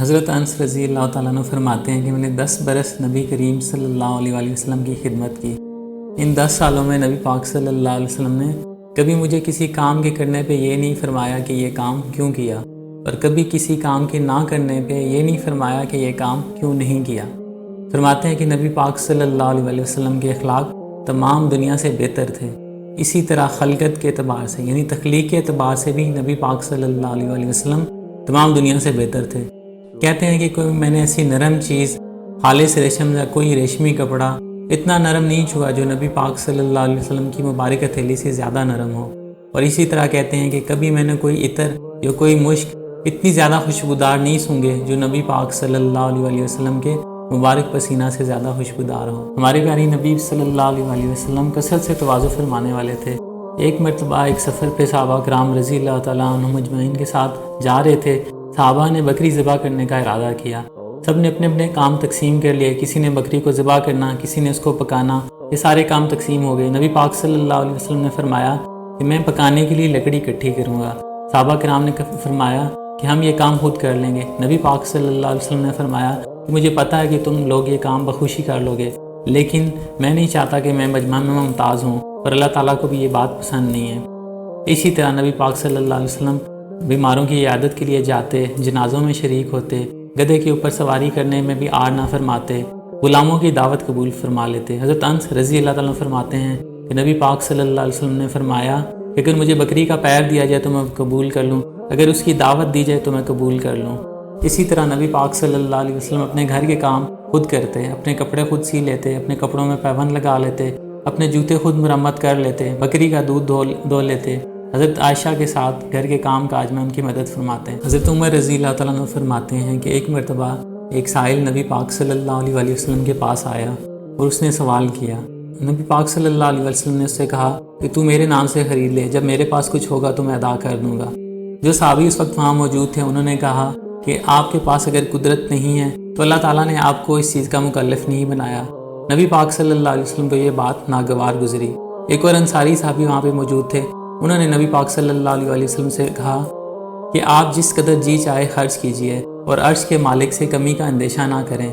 حضرت انس رضی اللہ تعالیٰ عنہ فرماتے ہیں کہ میں نے 10 برس نبی کریم صلی اللہ علیہ وسلم کی خدمت کی۔ ان 10 سالوں میں نبی پاک صلی اللہ علیہ وسلم نے کبھی مجھے کسی کام کے کرنے پہ یہ نہیں فرمایا کہ یہ کام کیوں کیا، اور کبھی کسی کام کے نہ کرنے پہ یہ نہیں فرمایا کہ یہ کام کیوں نہیں کیا۔ فرماتے ہیں کہ نبی پاک صلی اللہ علیہ وسلم کے اخلاق تمام دنیا سے بہتر تھے۔ اسی طرح خلقت کے اعتبار سے یعنی تخلیق کے اعتبار سے بھی نبی پاک صلی اللہ علیہ وسلم تمام دنیا سے بہتر تھے۔ کہتے ہیں کہ میں نے ایسی نرم چیز خالص ریشم یا کوئی ریشمی کپڑا اتنا نرم نہیں چھوا جو نبی پاک صلی اللہ علیہ وسلم کی مبارک ہتھیلی سے زیادہ نرم ہو۔ اور اسی طرح کہتے ہیں کہ کبھی میں نے کوئی عطر یا کوئی مشک اتنی زیادہ خوشبودار نہیں سونگے جو نبی پاک صلی اللہ علیہ وسلم کے مبارک پسینہ سے زیادہ خوشبودار ہو۔ ہمارے پیارے نبی صلی اللہ علیہ وسلم کثرت سے تواضع فرمانے والے تھے۔ ایک مرتبہ ایک سفر پہ صحابہ کرام رضی اللہ تعالیٰ عنہم اجمعین کے ساتھ جا رہے تھے۔ صحابہ نے بکری ذبح کرنے کا ارادہ کیا۔ سب نے اپنے اپنے کام تقسیم کر لیے، کسی نے بکری کو ذبح کرنا، کسی نے اس کو پکانا، یہ سارے کام تقسیم ہو گئے۔ نبی پاک صلی اللہ علیہ وسلم نے فرمایا کہ میں پکانے کے لیے لکڑی اکٹھی کروں گا۔ صحابہ کرام نے فرمایا کہ ہم یہ کام خود کر لیں گے۔ نبی پاک صلی اللہ علیہ وسلم نے فرمایا کہ مجھے پتہ ہے کہ تم لوگ یہ کام بخوشی کر لو گے، لیکن میں نہیں چاہتا کہ میں مجمع میں ممتاز ہوں، اور اللہ تعالیٰ کو بھی یہ بات پسند نہیں ہے۔ اسی طرح نبی پاک صلی اللہ علیہ وسلم بیماروں کی عیادت کے لیے جاتے، جنازوں میں شریک ہوتے، گدھے کے اوپر سواری کرنے میں بھی آڑ نہ فرماتے، غلاموں کی دعوت قبول فرما لیتے۔ حضرت انس رضی اللہ تعالیٰ فرماتے ہیں کہ نبی پاک صلی اللہ علیہ وسلم نے فرمایا کہ اگر مجھے بکری کا پیر دیا جائے تو میں قبول کر لوں، اگر اس کی دعوت دی جائے تو میں قبول کر لوں۔ اسی طرح نبی پاک صلی اللہ علیہ وسلم اپنے گھر کے کام خود کرتے، اپنے کپڑے خود سی لیتے، اپنے کپڑوں میں پیبند لگا لیتے، اپنے جوتے خود مرمت کر لیتے، بکری کا دودھ دھو لیتے۔ حضرت عائشہ کے ساتھ گھر کے کام کاج میں ان کی مدد فرماتے ہیں۔ حضرت عمر رضی اللہ تعالیٰ عنہ فرماتے ہیں کہ ایک مرتبہ ایک سائل نبی پاک صلی اللہ علیہ وسلم کے پاس آیا اور اس نے سوال کیا۔ نبی پاک صلی اللہ علیہ وسلم نے اس سے کہا کہ تو میرے نام سے خرید لے، جب میرے پاس کچھ ہوگا تو میں ادا کر دوں گا۔ جو صحابی اس وقت وہاں موجود تھے انہوں نے کہا کہ آپ کے پاس اگر قدرت نہیں ہے تو اللہ تعالیٰ نے آپ کو اس چیز کا مکلف نہیں بنایا۔ نبی پاک صلی اللہ علیہ وسلم کو یہ بات ناگوار گزری۔ ایک اور انصاری صحابی وہاں پہ موجود تھے، انہوں نے نبی پاک صلی اللہ علیہ وسلم سے کہا کہ آپ جس قدر جی چاہے خرچ کیجئے اور عرش کے مالک سے کمی کا اندیشہ نہ کریں۔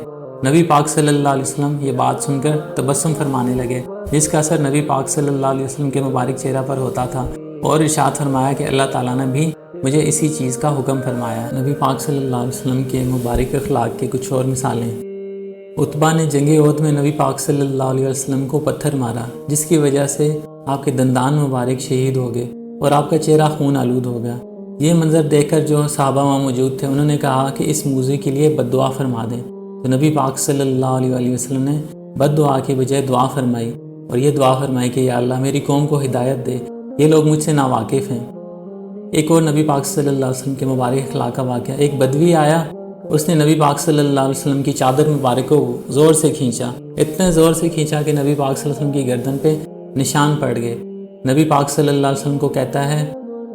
نبی پاک صلی اللہ علیہ وسلم یہ بات سن کر تبسم فرمانے لگے، جس کا اثر نبی پاک صلی اللہ علیہ وسلم کے مبارک چہرہ پر ہوتا تھا، اور ارشاد فرمایا کہ اللہ تعالیٰ نے بھی مجھے اسی چیز کا حکم فرمایا۔ نبی پاک صلی اللہ علیہ وسلم کے مبارک اخلاق کے کچھ اور مثالیں۔ عتبہ نے جنگ احد میں نبی پاک صلی اللہ علیہ وسلم کو پتھر مارا، جس کی وجہ سے آپ کے دندان مبارک شہید ہو گئے اور آپ کا چہرہ خون آلود ہو گیا۔ یہ منظر دیکھ کر جو صحابہ وہاں موجود تھے انہوں نے کہا کہ اس موذی کے لیے بد دعا فرما دیں، تو نبی پاک صلی اللہ علیہ وسلم نے بد دعا کے بجائے دعا فرمائی، اور یہ دعا فرمائی کہ یا اللہ میری قوم کو ہدایت دے، یہ لوگ مجھ سے ناواقف ہیں۔ ایک اور نبی پاک صلی اللہ علیہ وسلم کے مبارک اخلاق کا واقعہ، ایک بدوی آیا، اس نے نبی پاک صلی اللہ علیہ وسلم کی چادر مبارک کو زور سے کھینچا، اتنے زور سے کھینچا کہ نبی پاک صلی اللہ علیہ وسلم کی گردن پہ نشان پڑ گئے۔ نبی پاک صلی اللہ علیہ وسلم کو کہتا ہے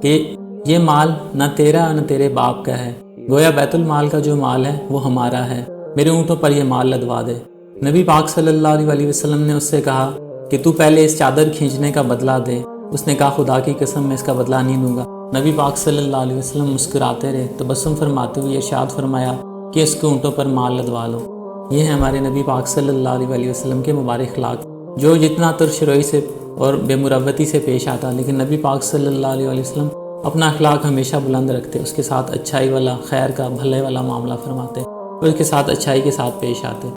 کہ یہ مال نہ تیرا نہ تیرے باپ کا ہے، گویا بیت المال کا جو مال ہے وہ ہمارا ہے، میرے اونٹوں پر یہ مال لدوا دے۔ نبی پاک صلی اللہ علیہ وسلم نے اس سے کہا کہ تو پہلے اس چادر کھینچنے کا بدلہ دے۔ اس نے کہا خدا کی قسم میں اس کا بدلہ نہیں دوں گا۔ نبی پاک صلی اللہ علیہ وسلم مسکراتے رہے، تبسم فرماتے ہوئے ارشاد فرمایا کہ اس کے اونٹوں پر مال لدوا لو۔ یہ ہیں ہمارے نبی پاک صلی اللہ علیہ وسلم کے مبارک اخلاق، جو جتنا ترش روی سے اور بے مروتی سے پیش آتا، لیکن نبی پاک صلی اللہ علیہ وسلم اپنا اخلاق ہمیشہ بلند رکھتے، اس کے ساتھ اچھائی والا، خیر کا، بھلے والا معاملہ فرماتے، اور اس کے ساتھ اچھائی کے ساتھ پیش آتے۔